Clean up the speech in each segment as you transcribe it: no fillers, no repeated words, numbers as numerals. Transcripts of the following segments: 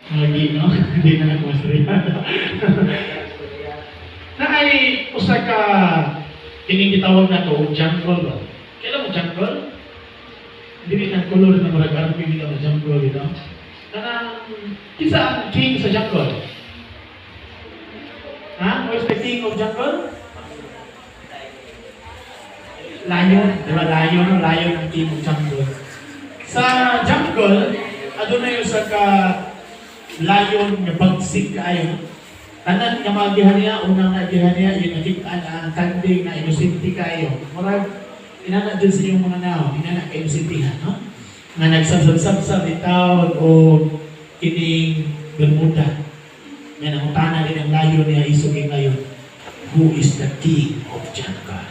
Lagi, no? Hindi na nagmasriya. Na ay, usa ka, kining gitawag na to, jungle ba? Kailan mo jungle? Hindi na color na marag arpi nila na jungle, you know? Kisa ang king sa jungle? Ha? Where's the king of jungle? Lion, diba? Lion ang king of jungle. Sa jungle, aduna yung sa ka lion nga bagsik kaayo. Tanan nga magihan niya, unang nagihan niya, yung nakitaan ang kanding na inusinti kayo. Murag, inana dyan sa inyong mga nao, inana kayo inusintihan, no? Nga nagsabsab-sabsab itawag o kining Bermuda. Nga nangutana din ang lion niya, isugin ngayon, who is the king of jungle?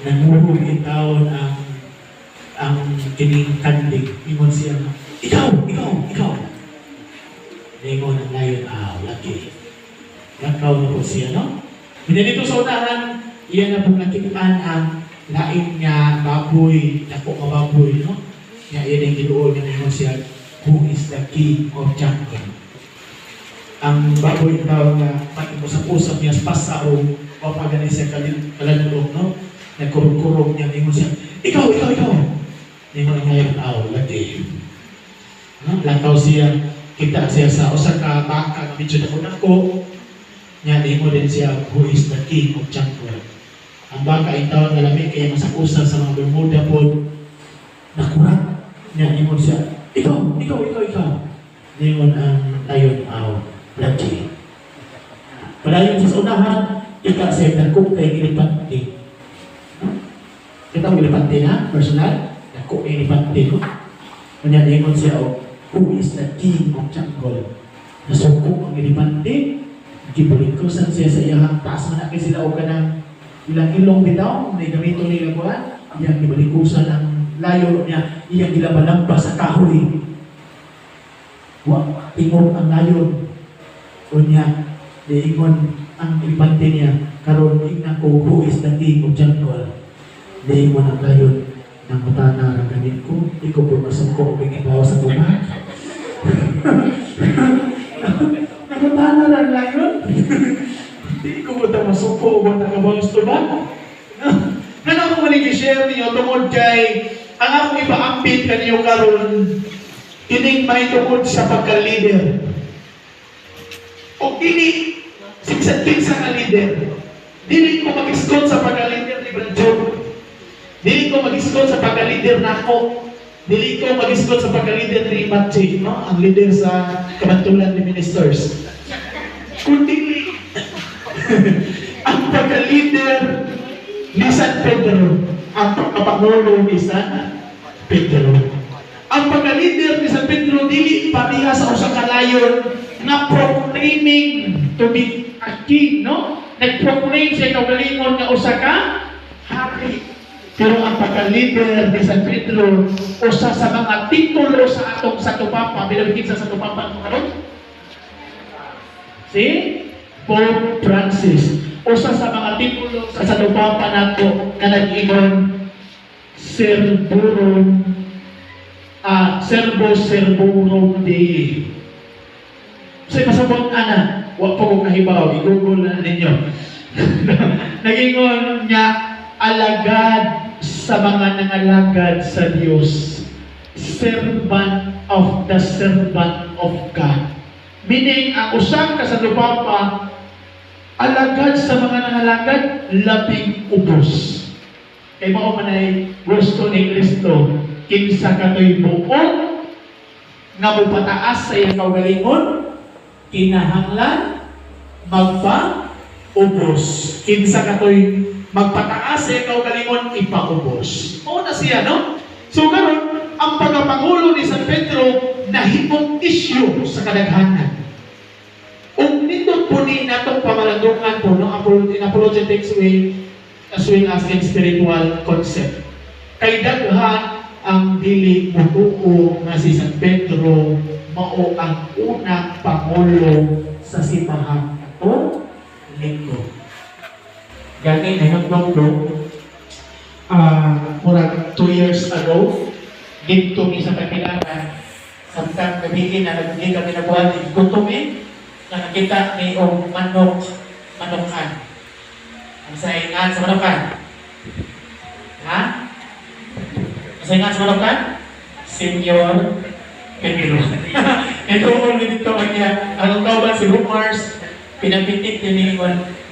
Nanguhog itawag ang kining kanding. Ingon siya, ikaw! Ningon ang lion, lagi. Nakaw na po siya, no? Hindi dito sa unahan, iyan na pong nakitaan ang lain nga baboy, dako nga baboy, no? Nga iyan ang giluod nga ningon siya, who is the king of jungle? Ang baboy daw nga pag-usap-usap niya sa pasao, o pagani siya kalalulog, no? Nagkurog-kurog niya, ningon siya, ikaw! Ningon ang lion, lagi. No? Lakaw siya, kita siya sa usa ka baka nga medyo dako nya mo din siya who is the king of jungle. Ang baka itawag nga lami kaya masakusa sa mga Bermuda po nakurat nya mo siya ikaw. Ningon ang lion lagi. Padayon sa unahan ika siya dako kay elepante. Kita ang elepante na personal dako kay elepante no. Nya ningon siya who is the king of jungle? Nasuko ang elepante, gibalingkusan siya sa iyang taas man na sila o ka ng ilang ilong bitaw, may gamito nila buwan, iyang gibalingkusan ang layo niya, iyang gilabalampas sa kahoy. Tingog ang layon. O niya, diingon ang elepante niya, karon tingnan ko who is the king of jungle? Diingon ang layon, nang matana ang ganit ko, ikaw po masungko o ikibaw sa buwan. Nakatana lang layon. Hindi ko ba masungko o ba nakabaw sa buwan? Ano ako manigishare niyo tungod kay ang akong ipaambit kaniyo karon ining may tungod sa pagka-leader. O dili sigsat-kinsa nga leader. Dili ko mag-iskot sa pagka-leader ni Branjo. Dili ko mag-iskot sa pagka-leader nako. Dili ko mag-iskot sa pagka-leader ni Matche, no? Ang leader sa kabantulan ni ministers. Kundi ang pagka-leader ni San Pedro, ang kapangulo ni San Pedro. Ang pagka-leader ni San Pedro dili pareha sa usa ka layon na proclaiming to be a king, no? Nag-proclaim siya kaugalingon nga usa ka hari. Pero ang pagka-leader ni San Pedro, usa sa mga titulo sa atong Satupapa, bilabigin sa Satupapa ng karon? Si Pope Francis. Usa sa mga titulo sa Satupapa nato na nag-ingon Servo-Servorum Dei. Kasi pasabot ana, wag po kong nahibaw, i-google na ninyo. Nag-ingon niya, alagad sa mga nangalagad sa Diyos, servant of the servant of God. Meaning, ang usang kasalupapa, alagad sa mga nangalagad, labing ubos. Kaya mo man ay gusto ni Kristo, kinsa kato'y buong, nga mupataas sa iyang kaugalingon, kinahanglan, magpa-ubos. Kinsa kato'y magpataas sa iyang kaugalingon, ipaubos. O na siya, no? So, karon ang pagkapangulo ni San Pedro, nahimong issue sa kadaghanan. Kung nito po ni natong pamalandungan po, no? In apologetics way, as well as in spiritual concept. Kay daghan ang dili mutuo nga si San Pedro mao ang unang pangulo sa simbahan o linggo. Gani na nagdongdong murag 2 years ago dito mi sa Kapilangan sa Samtang gabihin na nagbigay kami na buwan, igutumin, na nakita ni o manokan. Ang saingan sa manokan. Ha? Ang saingan sa manokan? Senior Pedro. Ito ko dito niya. Ang kauban si Mars, pinapitik din ni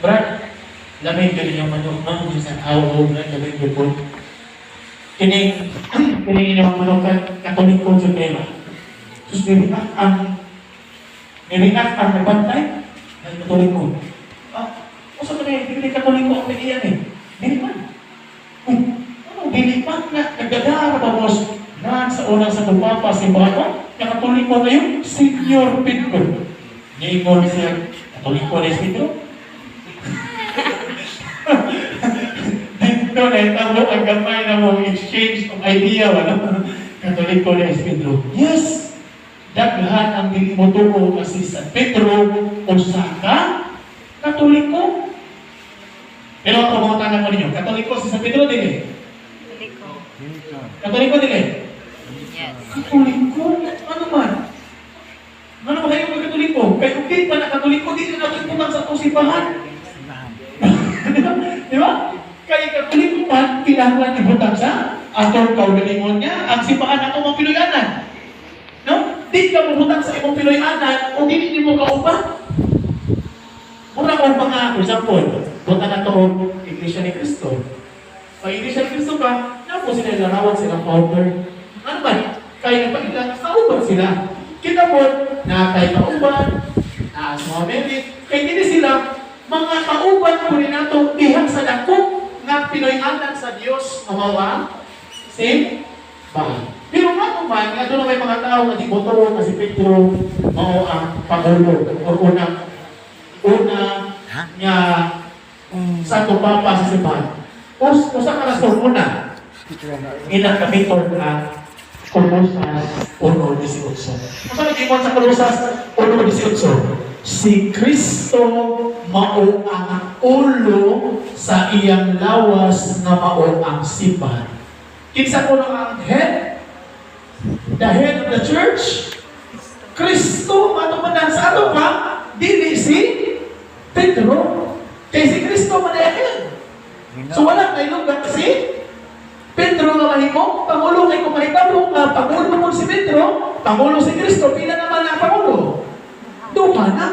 Brad. Lamig ka rin yung manok mo. Sa awo, Brad, lamig ko po. Kining inyong manokan, katulik ko sa tema. Terus niriak ang nagbantay, ay katulik ko. O sa kanil, hindi katulik ko ang nagiyan eh. Dilipan. Dilipan na, nagdadara tapos na sa unang sa tupapa si Bata, nakatulik ko na yung Senior Pedro. Ngayon siya, katulik ko na yung Pedro. Dito na itamo ang gamay na mo exchange of idea, wala. Katulik ko na yung Pedro. Yes! Daghan ang dilimutuko kasi sa Pedro o Saka, Katoliko. Pero ako mga tanong ko ninyo, Katoliko si San Pedro din eh? Katoliko din eh? Yes. Katoliko? Ano man? Ano ba kayo mag-Katoliko? Kaya okay pa na Katoliko, di na natin putang sa tusipahan. Di ba? Kaya Katoliko pa, kailangan ibutang sa atong kaugalingon niya, ang sipahan atong mga Piloyanan. No? Di ka mabutang sa imong Piloyanan o di mo kaupa. Muna ko mga, for example, buta na ito Iglesia ni Cristo. Pag Iglesia ni Cristo ba, na po sila larawan silang founder. Ano ba? Kaya nagpagila, kauban sila. Kita po, na tayo kauban, na sa mga merit, kaya hindi sila, mga kauban po rin nato, dihang sa dako, nga Pinoyanan sa Diyos, mamawa, same, ba? Pero nga naman, nga doon na may mga tao na di Botoro, na si Pedro, mao ang Pangulo, o una nga Santo Papa sa Sipan. Usa ka na una, ilang kapitol na Colosas 1:18. Usa nag-ingon sa Colosas 1:18? Si Kristo mao ang ulo sa iyang lawas nga mao ang sipan. Kinsa ko ang head? The head of the church? Kristo, ano man sa ato pa? Dili si Pedro. Kaya si Kristo man ay head. So walang kailugan si Pedro nga mahimo, Pangulo kay kung mahitabo nga Pangulo mo si Pedro, Pangulo si Kristo, pila naman ang Pangulo? Duha na.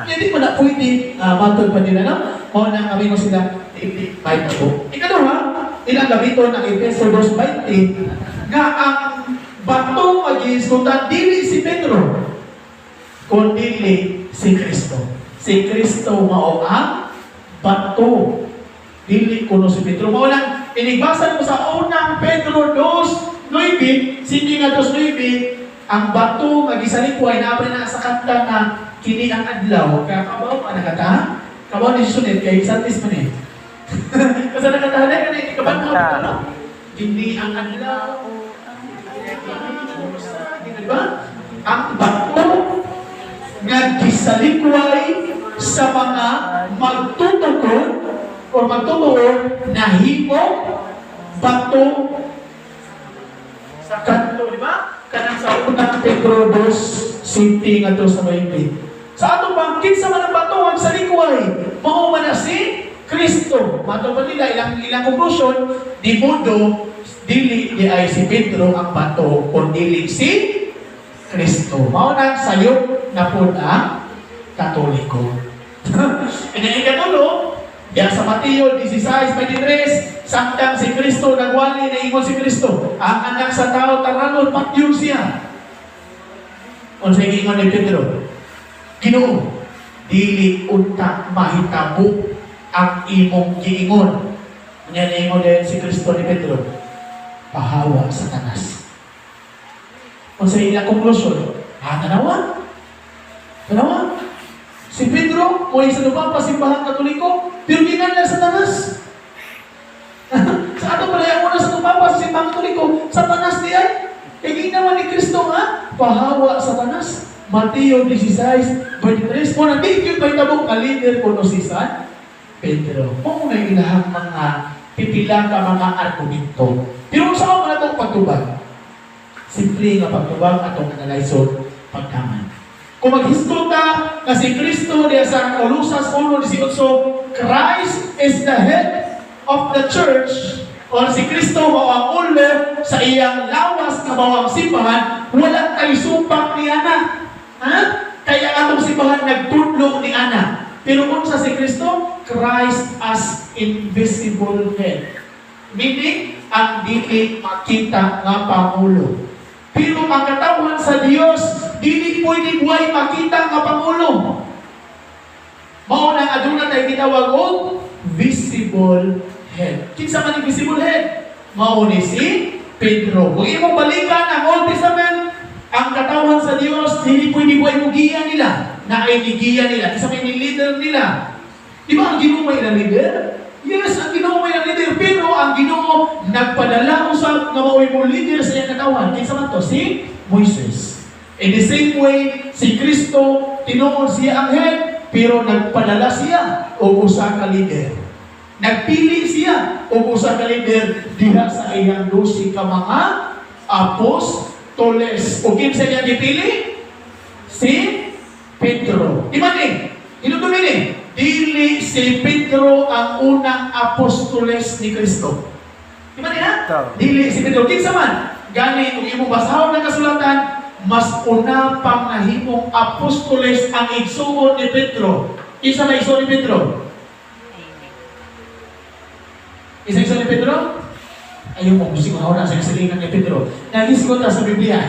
Hindi pa na pwede matod pa nila, no? Kung na kami mo sila, hindi kahit ako. Ikalawa, ilang gabito ng Efeso 2:20 nga ang bato mag-iiskutan dili si Pedro, kundi si Kristo. Si Kristo mao ang bato. Dili kuno si Pedro. Mao lang, inigbasan mo sa unang Pedro 2:9, sige nga 2:9, ang bato magisalikuay na apre na sa kanta na kini ang adlaw. Kaya kabaw ka nakata? Kabaw ni sunod kay Santis man eh. Kasi nakatahanay ka na, hindi ka ba nakapagano? Kini ang adlaw. Diba? Ang bato nga gisalikway sa mga magtutukod o magtutuon na himo bato sa kanto, di ba? Kanang sa unang Pedro 2:7 nga to sa 20. Sa atong bangkit sa mga bato ang salikway, mao man na si Kristo. Mato ba nila ilang conclusion, di mundo dili di ay si Pedro ang bato, kundi si Kristo. Mao nang sayop na pud ang Katoliko. And then ikatulo, diyan sa Mateo 16:23, samtang si Kristo nagwali na ingon si Kristo, ang anak sa tao taranon patyong siya. Unsa ingon ni Pedro? Ginoo, dili unta mahitabo ang imong giingon. Unya ingon din si Kristo ni Pedro, pahawa Satanas. Kung sa ilang konklusyon, tanawa? Si Pedro, o isa pa pasimbahan Katoliko, pero ginan na Satanas. Sa ato pala yung una sa tupapa sa simbang Katoliko, Satanas di ay. Kaya ginawa ni Kristo nga, pahawa Satanas. Mateo 16:23, kung nandito yung paitabong ka-leader ko no si San Pedro. Kung na ilahang mga pipila ka mga argumento. Pero saan mo na itong pagtubag? Simple nga pagtubag atong analyzon pagkaman. Kung maghisgot ka na si Kristo diya sa Colossus 1:18, Christ is the head of the church, o si Kristo mao ang ulo sa iyang lawas nga bawang simbahan, wala tay supak ni ana. Ha? Kaya atong simbahan nagtudlo ni ana. Pero kung sa si Kristo, Christ as invisible head. Meaning, ang dili makita nga pangulo. Pero ang katawan sa Dios, dili pwede buhay makita nga pangulo. Mao nang aduna tay gitawag og visible head. Kinsa man ang visible head? Mao ni si Pedro. Kung imong balikan ang Old Testament, ang katawan sa Dios, dili pwede buhay mugiya nila. Na ay nigiya nila. Kinsa may leader nila. Di ba ang Ginoo may na leader? Yes, ang Ginoo may na leader. Pero ang Ginoo nagpadala usab nga mao'y mo leader sa iyang katawan. Kinsa man to? Si Moises. In the same way, si Kristo, tinuod siya ang head, pero nagpadala siya o usa ka leader. Nagpili siya o usa ka leader diha sa iyang 12 ka mga apostoles. O kinsa niya gipili? Si Pedro. Di man eh? Inutumin eh? Dili si Pedro ang unang apostoles ni Kristo. Di man eh ha? Dili si Pedro. Kinsa man? Gani, kung imong basahon ng kasulatan, mas una pang nahimong apostoles ang igsuon ni Pedro. Isa na igsuon ni Pedro? Isa igsuon ni Pedro? Ayaw mo, gusto ko na sa kasalingan ni Pedro. Nagisgot na sa Biblia.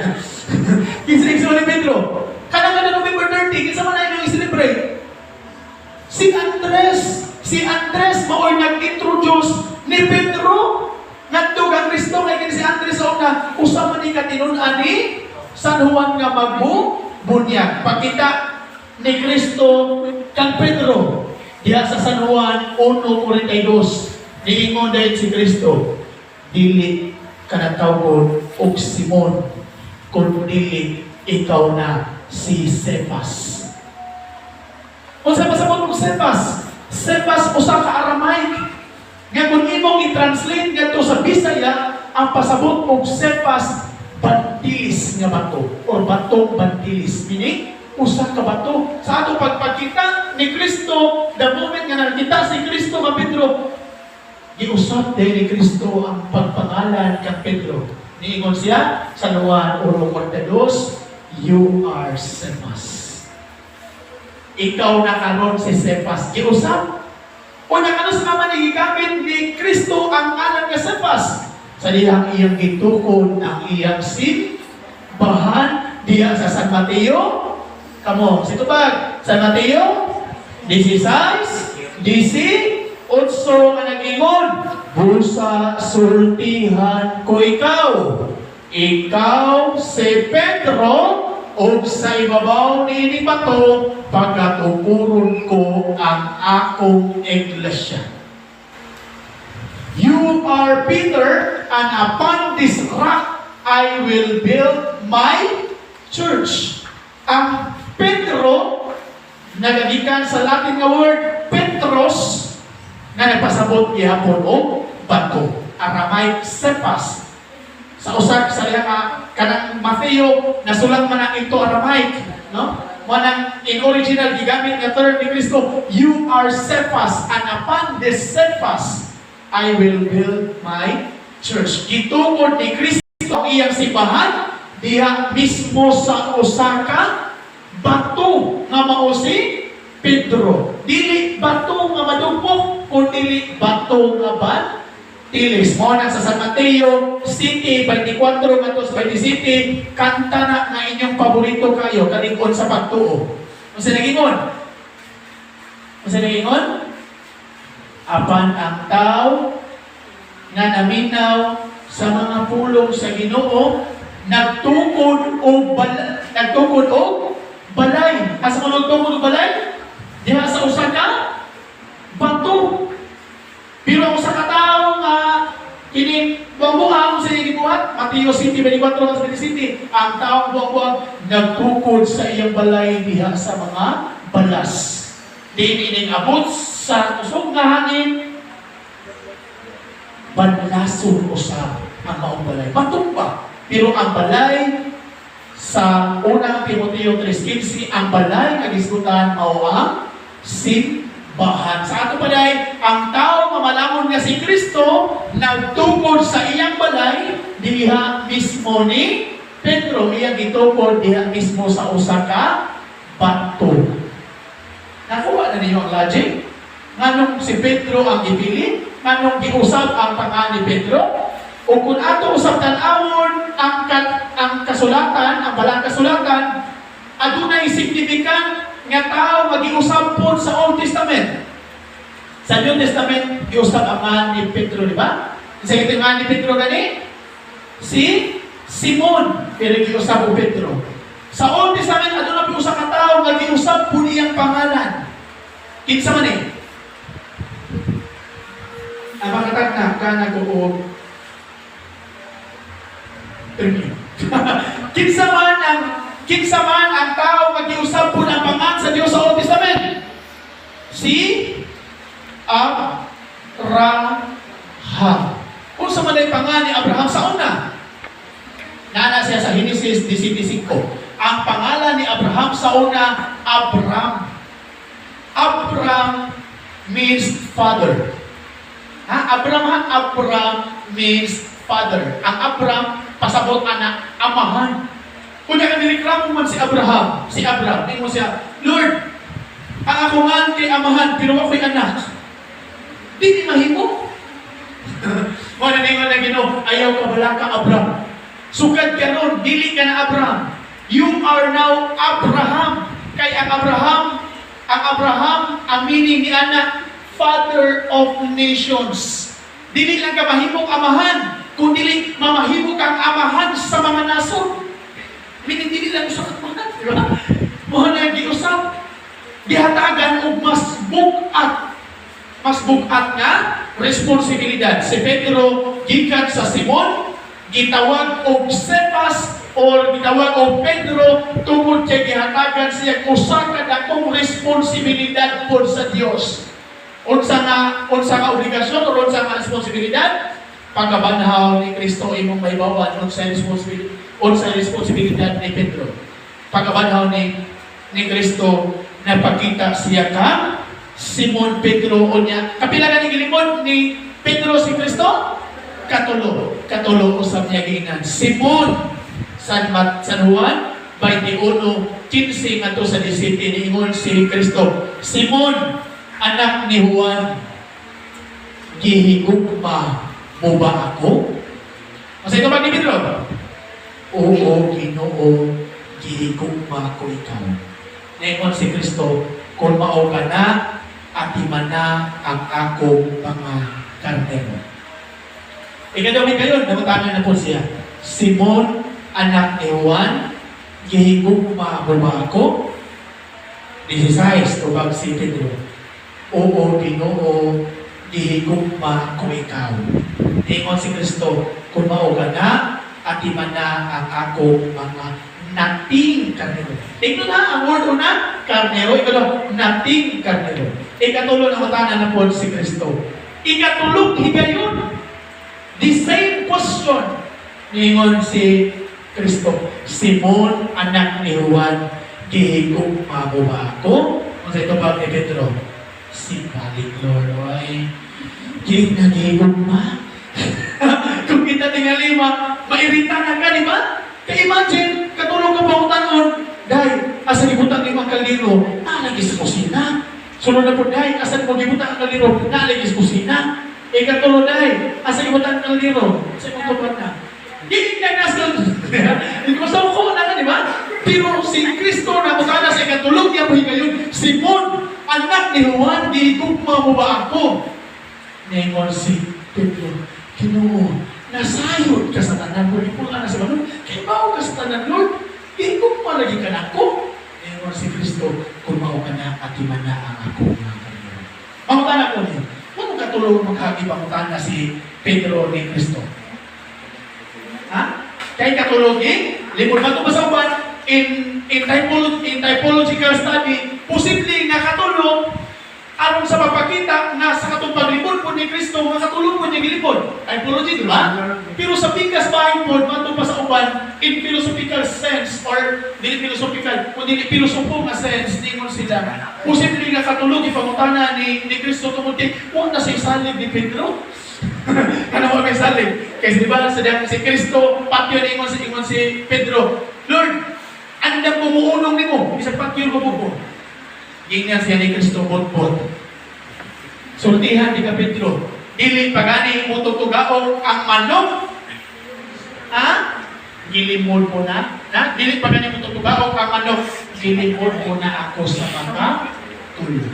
Kinsa igsuon ni Pedro? Kadang-kadang November 30, kinsa man na inyong i-celebrate? Si Andres mao'y nag-introduce ni Pedro. Nagtug ang Kristo, kaya si Andres sa una, usama ni katinunan ni San Juan nga magbunyag. Pagkita ni Kristo kang Pedro, diya sa San Juan 1:42, niingon dahil si Kristo, dili ka natawgon og Simon, kundi ikaw na si Cephas. Kung sa pasabot mong Cephas usa ka Aramaic. Nga kung imong i-translate nga to sa Bisaya, ang pasabot mong Cephas, bantilis nga bato, or batong bantilis. Meaning, usa ka bato. Sa atong pagpagkita ni Kristo, the moment nga nakita si Kristo ka Pedro, giusap din ni Kristo ang pagpangalan kang Pedro. Niingon siya sa Juan 1:42, you are Cephas. Ikaw na karon si Cephas. Giusap. O nakano sa naman gigamit ni Kristo ang ngalan nga Cephas. Sa diyang iyang gitukod ang iyang simbahan diya sa San Mateo. Kamo, sa tubag, San Mateo 16, 18 nga nag-ingon, busa sultihan ko ikaw. Ikaw si Pedro, o sa ibabaw ni bato, pagkatupuron ko ang akong iglesia. You are Peter, and upon this rock I will build my church. Ang Pedro, nagagikan sa Latin nga word, Petros, na nagpasabot gihapon o bato. Aramaic Cephas. Sa usak sa nga kanang Mateo nasulat man ang ito Aramaic, no? Manang in original gigamit nga term ni Kristo, you are Cephas, and upon this Cephas I will build my church. Gitungod ni Kristo ang iyang simbahan diha mismo sa Osaka bato nga mao si Pedro. Dili bato nga madugpong, kundi bato nga bantilis. Mao na sa San Mateo City 24 ngadto sa City, kanta na nga inyong paborito kayo kalingon sa pagtuo. Unsa nagingon? Apan ang tao nga naminaw sa mga pulong sa Ginoo nagtukod og balay. Asa mo nagtukod og balay? Diha sa usa ka bato. Pero ang usa ka tawo nga kini buang-buang sa gibuhat, Mateo City 24 sa City, ang taong buang-buang nagtukod sa iyang balay diha sa mga balas. Di ining abot sa kusog nga hangin, banlason usab ang maong balay. Bato pa. Pero ang balay sa unang Timoteo 3:15, ang balay kagisgutan mao ang simbahan. Sa ato balay, ang tao mamalangon nga si Kristo nagtukod sa iyang balay diha mismo ni Pedro. Iyang gitukod diha mismo sa usa ka bato. Nakuha na ninyo ang logic? Nganong si Pedro ang gipili? Nganong giusab ang pangalan ni Pedro? O kung ato usab tan-awon ang kasulatan, ang balang kasulatan, adunay significant nga tao magiusab pod sa Old Testament. Sa New Testament, giusab ang man ni Pedro, di ba? Sa ito man ni Pedro gani? Si Simon, pero giusab o Pedro. Sa Old Testament, adunay usa ka tao nga giusab po niyang pangalan. Kinsa man eh? Ang makatagna ka na ko kinsa man ang tao magiusab po ng pangalan sa Dios sa Old Testament? Si Abraham. Kung sa man ay pangalan ni Abraham sa una, nana siya sa Genesis 17:5. Ang pangalan ni Abraham sa una, Abram. Abram means father. Abram means father. Ang Abram, pasabot anak, amahan. Kung nagreklamo man si Abram, hindi mo siya, Lord, ang ako man kay amahan, pero ako'y anak. Di mahimo. Wala ninyo na Ginoo, ayaw ka wala ka Abram. Sugad ka ron, dili ka na Abram. You are now Abraham. Kay ang Abraham, ang meaning ni anak, Father of Nations. Dili lang ka mahimong amahan, kundi mamahimo kang amahan sa mga nason. Meaning, dili lang sa amahan, di ba? Mohon na giusap. Gihatagan og mas bukat nga responsibilidad. Si Pedro gikan sa Simon, gitawag og Cephas or gitawag og Pedro tungod kay gihatagan siya usa ka dakong responsibilidad pod sa Dios. Unsa nga obligasyon o unsa nga responsibilidad? Pagkabanhaw ni Kristo imong mahibawan unsa responsibilidad ni Pedro. Pagkabanhaw ni Kristo napakita siya ka Simon Pedro unya. Kapila ka ni gilimod ni Pedro si Kristo? Katulo usab niya giingnan. Simon San Juan 21:15 ngadto sa 17 niingon si Kristo, Simon, anak ni Juan, gihigugma mo ba ako? Masa ito ba ni Pedro? Oo, Ginoo, gihigugma ko ikaw. Niingon si Kristo, kung mao ka na, atiman na ang akong mga karnero. Ikadawin kayo, namutangan na po siya. Simon, anak ni Juan, gihigugma mo ba ako? 16, tubag si Pedro. Oo, Ginoo, gihigugma ko ikaw. Ingon si Kristo, kung mao ka na, atiman na ang akong mga nating karnero. Tingnan na ang word una, karnero. Ikaw nating karnero. Ikatulo na matanan na po si Kristo. Ikatulog higayon. The same question. Ingon si Kristo, Simon, anak ni Juan, gihigugma mo ba ako? Kung sa ito ba ni Pedro? Si balik, Lord, ay gihigugma. Kung kita tingali, mairita na ka, di ba? Kaya imagine, katulong ka pa utanon, dahil, asa gibutang 5 kaliro, nalagi sa kusina. Sunod na po, dahil, asa mo gibutang ang kaliro, nalagi sa kusina. Ikatulong, dahil, asa gibutang ang kaliro, sa mga tupan na. Hindi na nasa, hindi ko sa ko na, di ba? Pero si Kristo na mukha sa ikatulong niya po higayon, Simon, anak ni Juan, gihigugma mo ba ako? Ningon si Pedro, Ginoo, nasayod ka sa tanan mo, ipulaan na sa Lord, kaya bao ka sa tanan, Lord, gihigugma lagi ka na ako. Ningon si Kristo, kung mao ka na, atiman na ang ako mga kanino. Pangutana ko niyo, ano katulong magkakipangutana si Pedro ni Kristo? Kaya katulogin, limod ba ito masawan, in typological study, posibleng nakatulong aron sa pagpakita na sa katong paglibod po ni Kristo, makatulong po po yung gilipod? Typology, di ba? Pero sa pikas bahay po, mato pa sa uban, in philosophical sense, or dili philosophical, kung dili philosopho nga sense, ningon sila, posible nga katulog, ipangutana ni Kristo tumuti, huwag na sa isalig ni Pedro. Ano mo may salig? Kasi di ba, si Kristo, patyo ningon si Pedro, Lord, andang bumuunong ni mo, isang patyo mo po. Ingat siya ni Kristo, bot-bot. Sultihan ni ka Pedro, dili pagani mo tutugaong ang manok. Ha? Gilimod mo na? Ha? Dili pagani mo tutugaong ang manok. Gilimod mo na ako sa tulog.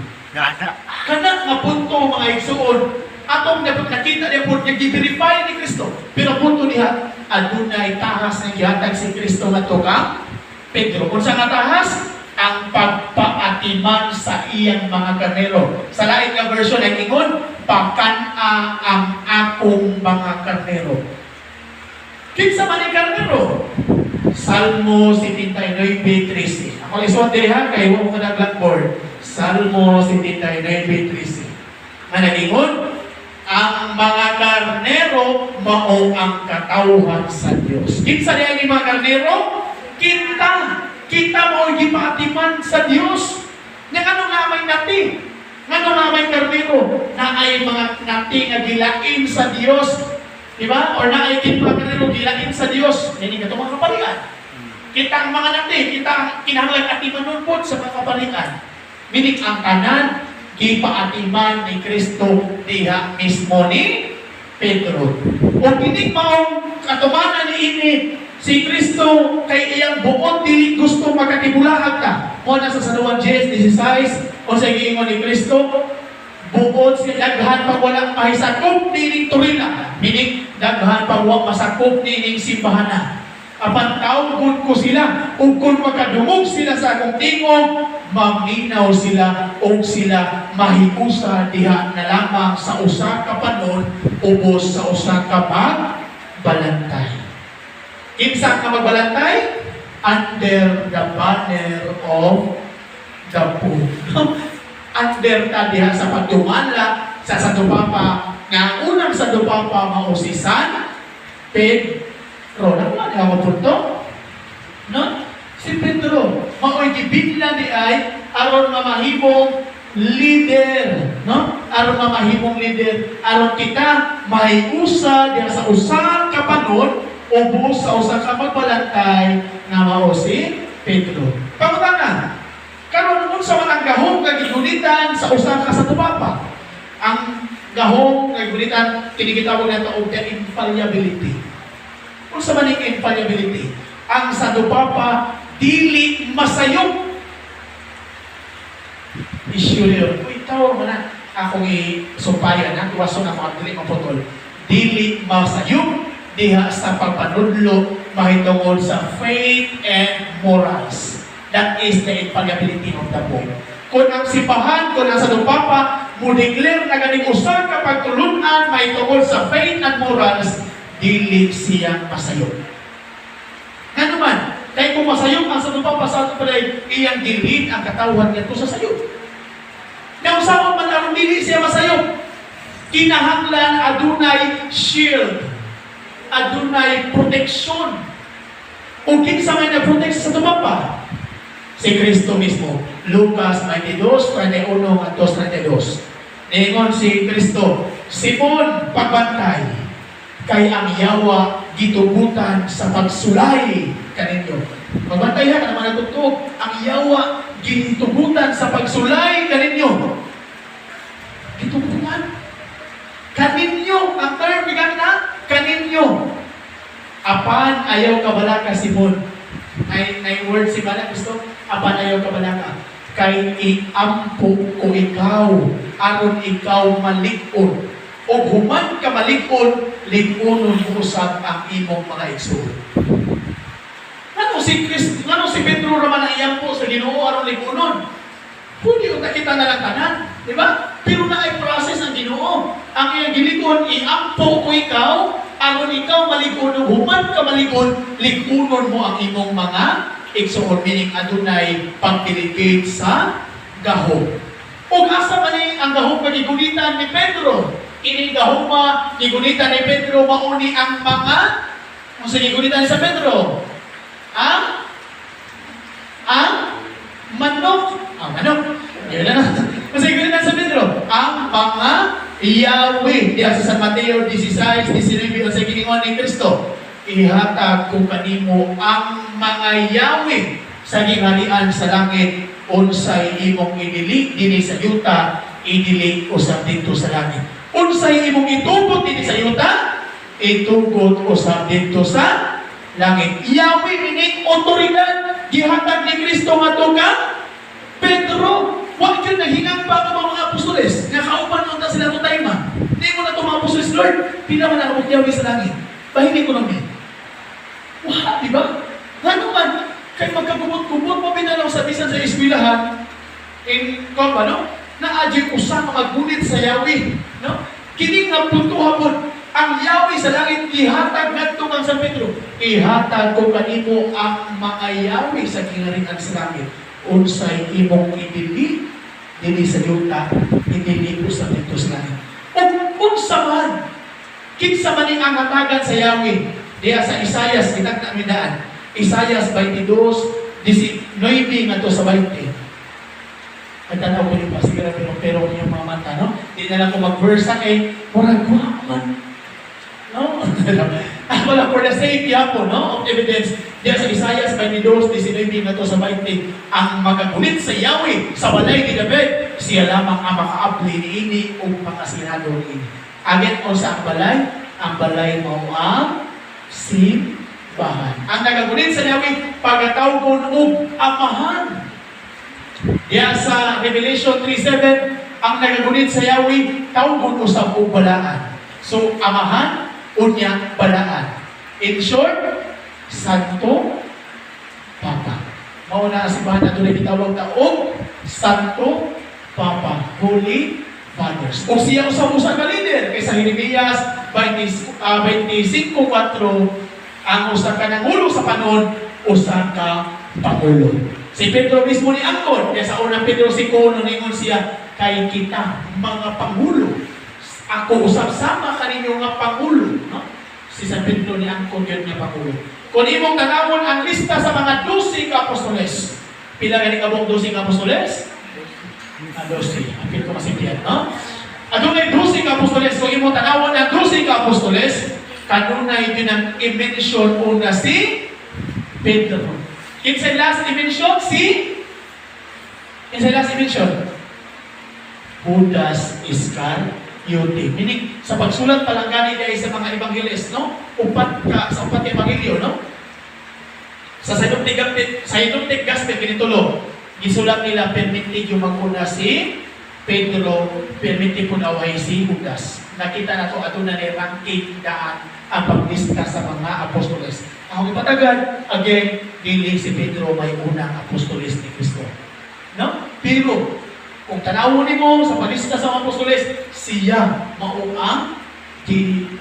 Kana nga punto mga igsuon, atong dapat nakita niya po, nag-verify ni Kristo. Pero punto niya, adunay tahas na gihatag si Kristo nga tukang Pedro. Kung sa nga tahas, ang pagpaatiman sa iyang mga karnero. Sa lain nga version ay ingon, pakana ang akong mga karnero. Kinsa man ang karnero? Salmo 79:13. Ako isuot diriha kay wa ko na blackboard. Salmo 79:13. Managingon, ang mga karnero mao ang katawhan sa Dios. Kinsa diay mga karnero? Kita mo gipatiman sa Dios. Nga ano nga may nati? Nga ano nga may karnero? Na ay mga nati nga gilain sa Dios. Diba? Or na ay mga karnero gilain sa Dios. Yan yung mga kapalian. Kita ang mga nati, kita ang kinahanglan atiman nun po sa mga kapalian. Minik ang kanan, gipaatiman ni Kristo diha mismo ni Pedro. O kinig maong katumanan ni ini, si Kristo kay iyang buot dili gusto makatibulaag ka. Muna sa San 10:16 o sa giingon ni Kristo, buot siya daghan pag walang mahisakop nining turila. Meaning daghan pag walang masakop nining simbahana. Apan tawgon ko sila, ug kung makadungog sila sa akong tingog, maminaw sila o sila mahikusa diha na lamang sa usa ka panon ubos sa usa ka balantay. Kinsa ka magbalantay? Under the banner of the Pope. Under ta diha sa pagdumala sa Sadupapa, nga unang Sadupapa mausisan, Pedro. Nakuha niya ako punto? No? Si Pedro, mao'y gibigla ni ay aron mamahimong leader. No? Aron mamahimong leader. Aron kita mahiusa diha sa usa ka panon ubos sa usa ka magbalantay nga mao si Pedro. Pangutana, karon unsa man ang gahom nga gigulitan sa usa ka Sadupapa? Ang gahom nga gigulitan kini gitawag nato og the infallibility. Unsa man ang infallibility? Ang Sadupapa dili masayop. Isyuriyon. Uy, tawag mo na. Akong isumpayan na. Iwason ako ang dili maputol. Dili masayop diha sa pagpanudlo mahitungod sa faith and morals. That is the infallibility of the Pope. Kung ang sipahan, kung ang Sadupapa, mo-declare na ganing usa ka pagtulunan mahitungod sa faith and morals, dili siyang masayop. Nga naman, kaya kung masayop ang Sadupapa sa ato palay, iyang dilid ang katawan nito sa sayop. Nga usapon man aron dili siya masayop, kinahanglan adunay shield, adunay proteksyon. O kinsa may na-protect sa Sadupapa? Si Kristo mismo. Lucas 22:31 at 2:32. Ningon si Kristo, Simon, pagbantay, kay ang yawa gitubutan sa pagsulay kaninyo. Pagbantay ha, naman natutog, ang yawa gitubutan sa pagsulay kaninyo. Gitubutan? Kaninyo, ang term bigat na, kaninyo. Apan ayaw kabalaka Simon. Ay word si Bala, gusto? Apan ayaw kabalaka. Kay iampo ko ikaw, aron ikaw malikod. O human ka malikod, likunon mo usab ang imong mga igsoon. Ano si Pedro naman ang iampo sa Ginoo aron likunon? Pwede yung nakita na lang tanan, di ba? Pero na ay process ang Ginoo. Ang iyang gilikon, iampo ko ikaw, aron ikaw malikod, human ka malikod, likunon mo ang imong mga igsoon, meaning adunay pagdelegate sa gahom. O asa man ang gahom kagigulitan ni Pedro? Ini gahuma, gigunitan ni Pedro, mauni ang mga, kung sa gigunitan ni sa Pedro, ang manok. Manok. Yun na. Kung sa gigunitan sa Pedro, ang mga Yahweh. Diya sa San Mateo 16, 19, o sa giningon ni Kristo, ihatag ko kanimo ang mga Yahweh sa gingharian sa langit, unsay imong idili dinhi sa yuta, idili usab dito sa langit. Unsay imong itugot dinhi sa yuta, itugot usab dito sa langit. Yahweh ini otoridad gihatag ni Kristo ngadto ka Pedro. Wa gyud naghingang pa ang mga apostoles nga kauban unta sila to time. Di mo na to mga apostoles, Lord, pila man ang Yahweh sa langit. Bahini ko namin. Wah, di ba? Ano man, kay magkagubot-gubot mo pinalaw sa bisan sa eskwelahan, no? Na-adyo usa mga gunit sa Yahweh, no? Kini nga punto hapon, ang Yahweh sa langit, ihatag ngadto kang San Pedro, ihatag ko kanimo ang mga Yahweh sa kingharian sa langit. Unsay imong idili, dili sa yuta, idili ko sa dito sa langit. Unsa man, kinsa man ang hatagan sa Yahweh, diya sa Isaias, kitang namidaan, Isaias 22, 19 nga to sa 20. Katanaw ko yung pasigara, pero yung mga mata, no? Hindi na lang ko mag-versa kay, murag ko man. No? Wala for the sake yapo, no? Of evidence. Diya sa Isaias 22, 19 nga to sa 20. Ang magagunit sa Yahweh, sa balay ni David, siya lamang ang makaapli ni ini o pangasinado ni ini. Agad o sa ang balay mo ang simbahan. Ang nagagunit sa Yahweh, pagatawgon og amahan. Diya sa Revelation 3:7, ang nagagunit sa Yahweh, tawgon usab og balaan. So, amahan, unya, balaan. In short, Santo Papa. Mauna ang simbahan na ito na itawag na og Santo Papa, Holy Fathers. O siya usab-usab na leader kaysa Jeremias 25:4, ang usa ka nangulo sa panon, usa ka pangulo. Si Pedro mismo ni angkon, kaya sa unang Pedro 5, ningon siya, kay kita mga pangulo. Ako usab sama kaninyo nga pangulo, no? Si San Pedro ni angkon yun nga pangulo. Kung imong tanawon ang lista sa mga 12 ka apostoles, pila gani kabong 12 ka apostoles? 12. Apil ko masimpihan, no? Adunay 12 ka apostoles. Kung imong tanawon ang 12 ka apostoles, kanunay yun ang i-mention una si Pedro. Kinsay last i-mention kinsay last i-mention? Judas Iscariote. Meaning, sa pagsulat palang gani dahil sa mga evangelist, no? Sa upat evangelyo, no? Sa Synoptic Gospel, kinitulo, gisulat nila, permitted yung maguna si Pedro, permitted po naway si Judas. Nakita na ito, ato na ni-ranking daan ang paglista sa mga apostoles. Ang ipatagan, again, dili si Pedro may unang apostoles ni Kristo. No? Pero, kung tanawon mo sa paglista sa mga apostoles, siya mauang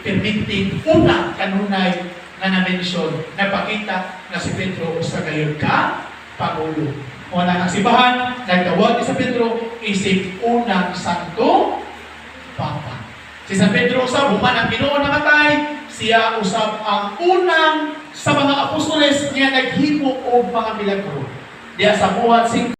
permitted una kanunay na na-mention, napakita na si Pedro sa gayon ka, Pangulo. Wala ng simbahan, nagtawag ni sa Pedro, isip unang Santo Papa. Si San Pedro usab, human ang Ginoo namatay, siya usab ang unang sa mga apostoles niya naghimo og mga milagro. Diya sa buhat